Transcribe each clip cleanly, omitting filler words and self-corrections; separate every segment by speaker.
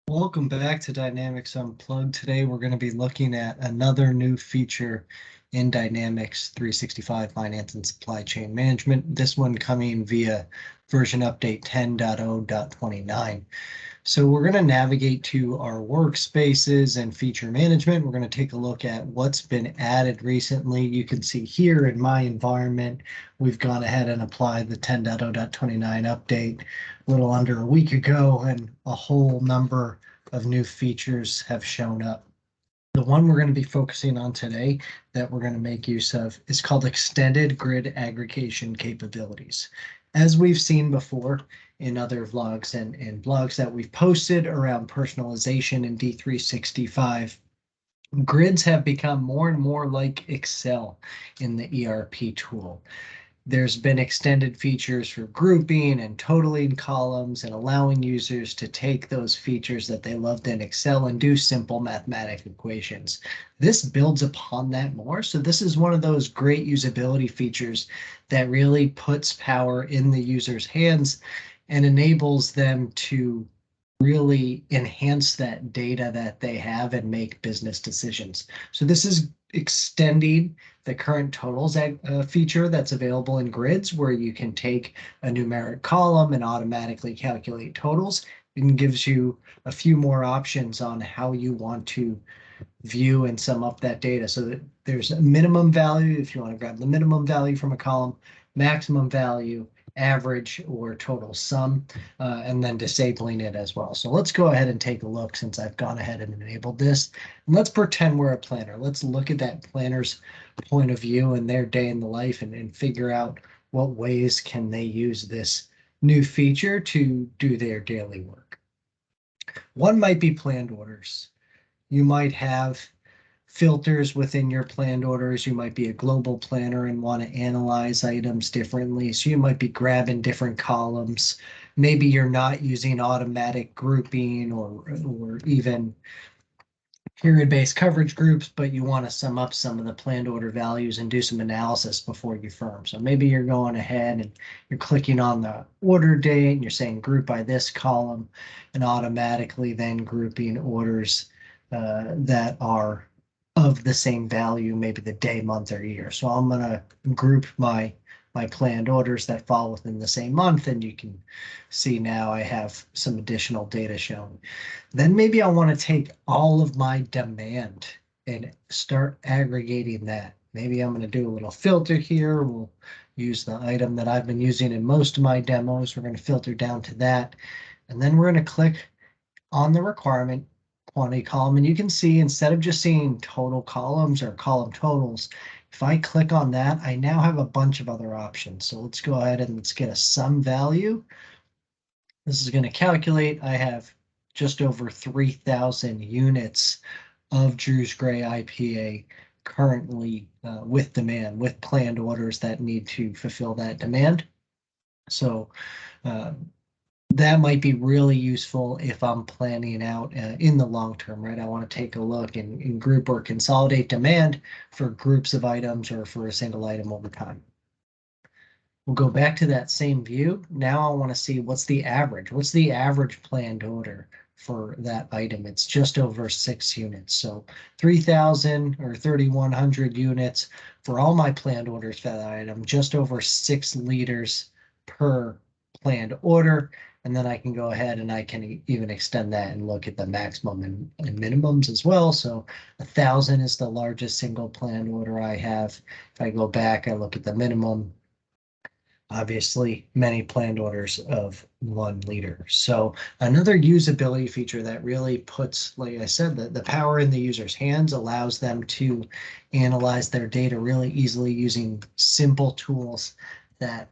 Speaker 1: Welcome back to Dynamics Unplugged. Today we're going to be looking at another new feature in Dynamics 365 Finance and Supply Chain Management. This one coming via version update 10.0.29. So we're going to navigate to our workspaces and feature management. We're going to take a look at what's been added recently. You can see here in my environment, we've gone ahead and applied the 10.0.29 update a little under a week ago, and a whole number of new features have shown up. The one we're going to be focusing on today that we're going to make use of is called extended grid aggregation capabilities. As we've seen before in other vlogs and blogs that we've posted around personalization in D365, grids have become more and more like Excel in the ERP tool. There's been extended features for grouping and totaling columns and allowing users to take those features that they loved in Excel and do simple mathematical equations. This builds upon that more. So this is one of those great usability features that really puts power in the user's hands and enables them to really enhance that data that they have and make business decisions. So this is extending the current totals feature that's available in grids, where you can take a numeric column and automatically calculate totals. It gives you a few more options on how you want to view and sum up that data. So that there's a minimum value if you want to grab the minimum value from a column, maximum value, average, or total sum, and then disabling it as well. So let's go ahead and take a look since I've gone ahead and enabled this. And let's pretend we're a planner. Let's look at that planner's point of view and their day in the life and figure out what ways can they use this new feature to do their daily work. One might be planned orders. You might have filters within your planned orders. You might be a global planner and want to analyze items differently. So you might be grabbing different columns. Maybe you're not using automatic grouping or even period-based coverage groups, but you want to sum up some of the planned order values and do some analysis before you firm. So maybe you're going ahead and you're clicking on the order date and you're saying group by this column and automatically then grouping orders that are of the same value, maybe the day, month, or year. So I'm going to group my planned orders that fall within the same month, and you can see now I have some additional data shown. Then maybe I want to take all of my demand and start aggregating that. Maybe I'm going to do a little filter here. We'll use the item that I've been using in most of my demos. We're going to filter down to that, and then we're going to click on the requirement quantity column, and you can see instead of just seeing total columns or column totals, if I click on that, I now have a bunch of other options. So let's go ahead and let's get a sum value. This is going to calculate. I have just over 3,000 units of Drew's Gray IPA currently with demand, with planned orders that need to fulfill that demand. So that might be really useful if I'm planning out in the long term, right? I want to take a look and group or consolidate demand for groups of items or for a single item over time. We'll go back to that same view. Now I want to see what's the average. What's the average planned order for that item? It's just over 6 units. So 3,000 or 3,100 units for all my planned orders for that item, just over 6 liters per planned order. And then I can go ahead and I can even extend that and look at the maximum and minimums as well. So 1,000 is the largest single planned order I have. If I go back, I look at the minimum. Obviously, many planned orders of 1 liter. So another usability feature that really puts, like I said, the power in the user's hands, allows them to analyze their data really easily using simple tools that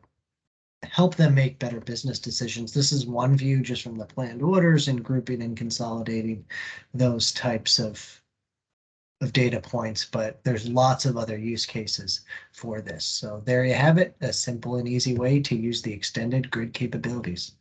Speaker 1: help them make better business decisions. This is one view just from the planned orders and grouping and consolidating those types of data points, but there's lots of other use cases for this. So there you have it, a simple and easy way to use the extended grid capabilities.